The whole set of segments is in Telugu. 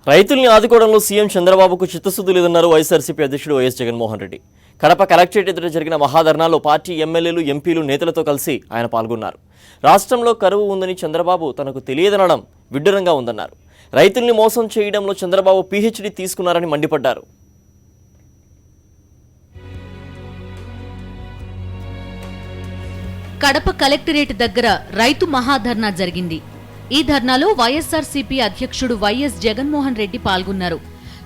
రైతుల్ని ఆదుకోవడంలో సీఎం చంద్రబాబుకు చిత్తశుద్ధి లేదన్నారు వైఎస్ఆర్సీపీ అధ్యక్షుడు వైఎస్ జగన్మోహన్ రెడ్డి. కడప కలెక్టరేట్ ఎదుట జరిగిన మహాధర్నాలో పార్టీ ఎమ్మెల్యేలు, ఎంపీలు, నేతలతో కలిసి ఆయన పాల్గొన్నారు. రాష్ట్రంలో కరువు ఉందని చంద్రబాబు తనకు తెలియదనడం విడ్డూరంగా ఉందన్నారు. రైతుల్ని మోసం చేయడంలో చంద్రబాబు పీహెచ్డీ తీసుకున్నారని మండిపడ్డారు. కడప కలెక్టరేట్ దగ్గర రైతు మహాధర్నా జరిగింది. ఈ ధర్నాలో వైఎస్ఆర్సీపీ అధ్యక్షుడు వైఎస్ జగన్మోహన్ రెడ్డి పాల్గొన్నారు.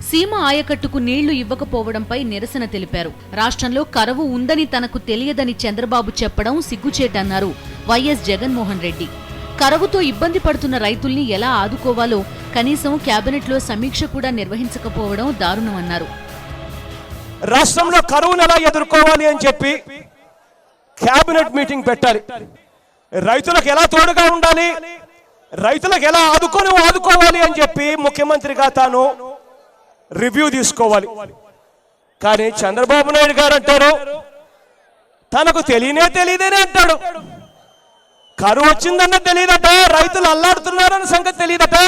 సీమ ఆయకట్టుకు నీళ్లు ఇవ్వకపోవడంపై నిరసన తెలిపారు. రాష్ట్రంలో కరువు ఉందని తనకు తెలియదని చంద్రబాబు చెప్పడం సిగ్గుచేటన్నారు వైఎస్ జగన్మోహన్ రెడ్డి. కరువుతో ఇబ్బంది పడుతున్న రైతుల్ని ఎలా ఆదుకోవాలో కనీసం కేబినెట్లో సమీక్ష కూడా నిర్వహించకపోవడం దారుణమన్నారు. రాష్ట్రంలో కరువును ఎలా ఎదుర్కోవాలి అని చెప్పి కేబినెట్ మీటింగ్ పెట్టాలి. రైతులకు ఎలా తోడుగా ఉండాలి, రైతులకు ఎలా ఆదుకోవాలి అని చెప్పి ముఖ్యమంత్రిగా తాను రివ్యూ తీసుకోవాలి. కానీ చంద్రబాబు నాయుడు గారు అంటారు తనకు తెలియదేనే అంటాడు. కరువు వచ్చిందన్న తెలియదట, రైతులు అల్లాడుతున్నారన్న సంగతి తెలియదట.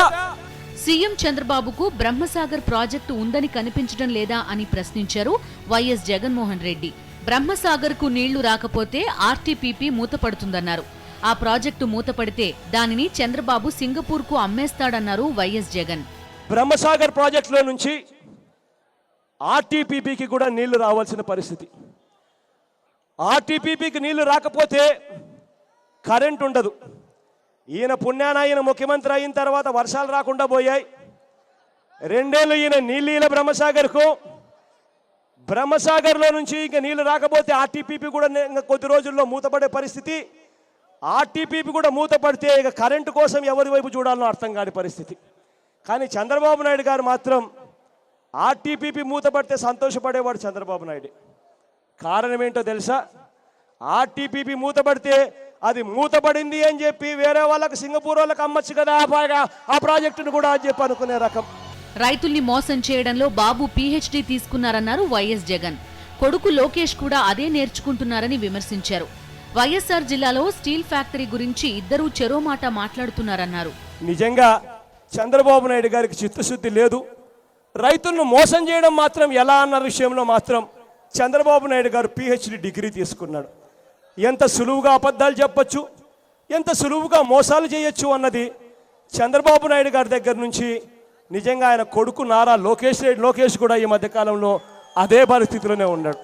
సీఎం చంద్రబాబుకు బ్రహ్మసాగర్ ప్రాజెక్టు ఉందని కనిపించడం లేదా అని ప్రశ్నించారు వైఎస్ జగన్మోహన్ రెడ్డి. బ్రహ్మసాగర్ కు నీళ్లు రాకపోతే ఆర్టీపీపీ మూతపడుతుందన్నారు. ఆ ప్రాజెక్టు మూతపడితే దానిని చంద్రబాబు సింగపూర్ కు అమ్మేస్తాడన్నారు వైఎస్ జగన్. బ్రహ్మసాగర్ ప్రాజెక్టులో నుంచి ఆర్టీపీపీకి కూడా నీళ్లు రావాల్సిన పరిస్థితి. ఆర్టీపీపీకి నీళ్లు రాకపోతే కరెంట్ ఉండదు. ఈయన పుణ్యాన ఈయన ముఖ్యమంత్రి అయిన తర్వాత వర్షాలు రాకుండా పోయాయి. 2 ఏళ్ళు ఈయన నీళ్ళు బ్రహ్మసాగర్కు. బ్రహ్మసాగర్లో నుంచి ఇంకా నీళ్లు రాకపోతే ఆర్టీపీపీ కూడా కొద్ది రోజుల్లో మూతపడే పరిస్థితి. ఆర్టీపీపీ కూడా మూతపడితే ఇక కరెంటు కోసం ఎవరి వైపు చూడాలో అర్థం కాని పరిస్థితి. కానీ చంద్రబాబు నాయుడు గారు మాత్రం ఆర్టీపీపీ మూతపడితే సంతోషపడేవాడు చంద్రబాబు నాయుడు. కారణం ఏంటో తెలుసా? ఆర్టీపీపీ మూతపడితే అది మూతపడింది అని చెప్పి వేరే వాళ్ళకి, సింగపూర్ వాళ్ళకి అమ్మచ్చు కదా ఆ ప్రాజెక్టును కూడా అని చెప్పి అనుకునే రకం. రైతుల్ని మోసం చేయడంలో బాబు పీహెచ్డీ తీసుకున్నారన్నారు వైఎస్ జగన్. కొడుకు లోకేష్ కూడా అదే నేర్చుకుంటున్నారని విమర్శించారు. వైఎస్ఆర్ జిల్లాలో స్టీల్ ఫ్యాక్టరీ గురించి ఇద్దరూ చెరో మాట మాట్లాడుతున్నారన్నారు. నిజంగా చంద్రబాబు నాయుడు గారికి చిత్తశుద్ధి లేదు. రైతులను మోసం చేయడం మాత్రం ఎలా అన్న విషయంలో మాత్రం చంద్రబాబు నాయుడు గారు పీహెచ్డీ డిగ్రీ తీసుకున్నాడు. ఎంత సులువుగా అబద్ధాలు చెప్పచ్చు, ఎంత సులువుగా మోసాలు చేయొచ్చు అన్నది చంద్రబాబు నాయుడు గారి దగ్గర నుంచి నిజంగా ఆయన కొడుకు నారా లోకేష్ కూడా ఈ మధ్యకాలంలో అదే పరిస్థితిలోనే ఉన్నాడు.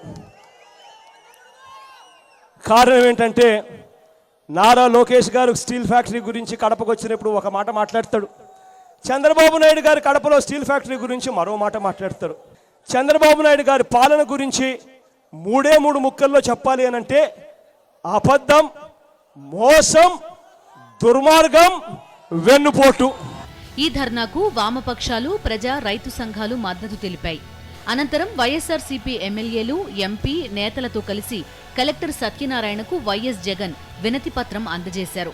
కారణం ఏంటంటే నారా లోకేష్ గారు స్టీల్ ఫ్యాక్టరీ గురించి కడపకు వచ్చినప్పుడు ఒక మాట మాట్లాడతాడు. చంద్రబాబు నాయుడు గారు కడపలో స్టీల్ ఫ్యాక్టరీ గురించి మరో మాట మాట్లాడతాడు. చంద్రబాబు నాయుడు గారి పాలన గురించి 3 ముక్కల్లో చెప్పాలి అని అంటే అబద్ధం, మోసం, దుర్మార్గం, వెన్నుపోటు. ఈ ధర్నాకు వామపక్షాలు, ప్రజా, రైతు సంఘాలు మద్దతు తెలిపాయి. అనంతరం వైఎస్ఆర్సీపీ ఎమ్మెల్యేలు, ఎంపీ, నేతలతో కలిసి కలెక్టర్ సత్యనారాయణకు వైఎస్ జగన్ వినతిపత్రం అందజేశారు.